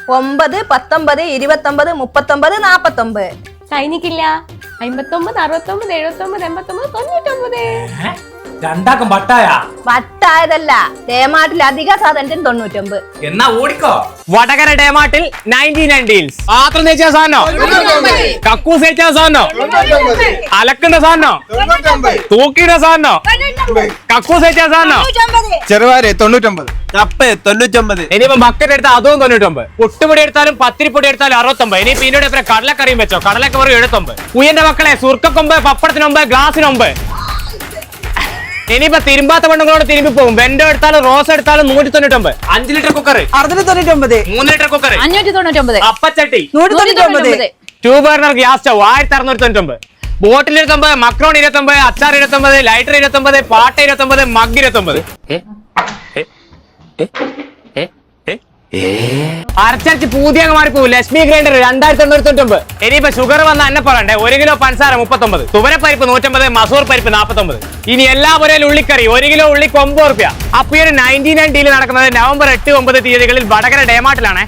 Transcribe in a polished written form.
9, 19, 29, 39, 49. കഴിഞ്ഞിട്ടില്ല. 59, 69, 79, 89, 99. രണ്ടാക്കും വട്ടായ വട്ടായതല്ല, ഡേമാർട്ടിൽ അധിക സാധനത്തിന് 99. എന്നാ ഓടിക്കോ. വടകര ഡേമാർട്ടിൽ 99 ഡീൽസ്. പാത്രം തേച്ച സാധനോ, കക്കൂസ് തേച്ച സാധനോ, അലക്കുന്ന സാധനോ, തൂക്കിയുടെ സാധനോ, കക്കൂസ് തേച്ച സാധനോ, ചെറുവാര് 99, കപ്പ് 99. ഇനിയിപ്പോ ബക്കറ്റ് എടുത്താൽ അതും 99. പുട്ടുപൊടി എടുത്താലും പത്തിരിപ്പൊടി എടുത്താലും 69. ഇനി പിന്നീട് എത്ര കടലക്കറിയും വെച്ചോ, കടലക്കറി 79. ഉയന്റെ മക്കളെ സുർക്കൊമ്പ്, പപ്പടത്തിനൊമ്പ്, ഗ്ലാസിനൊമ്പ്. ഇനിയിപ്പോ തിരുമ്പാത്ത പെണ്ണുങ്ങളോട് തിരുമ്പി പോകും. വെന്റോ എടുത്താലും റോസ് എടുത്താലും 199. 5 litre cooker 699, 3 litre cooker 599, അപ്പച്ചട്ടി 199, 2 burner gas stove 1699. ബോട്ടിൽ 29, മക്രോൺ 29, അച്ചാർ 29, ലൈറ്റർ 29, പാട്ട 29, മഗ് 29. അരച്ചരച്ച് പൂതിയ മാറിപ്പോവും. ലക്ഷ്മി ഗ്രൈൻഡർ 2899. ഇനിയിപ്പോ ഷുഗർ വന്ന എന്നെ പറയണ്ടേ. 1 കിലോ പഞ്ചസാര 39, തുവരപ്പരിപ്പ് 150, മസൂർ പരിപ്പ് 49. ഇനി എല്ലാ പുരയിലും ഉള്ളിക്കറി 1 കിലോ ഉള്ളിക്ക് 9 രൂപ. അപ്പൊ ഈ ഒരു 99 ഡീൽ നടക്കുന്നത് നവംബർ 8, 9 തീയതികളിൽ വടകര ഡേമാർട്ടിലാണ്.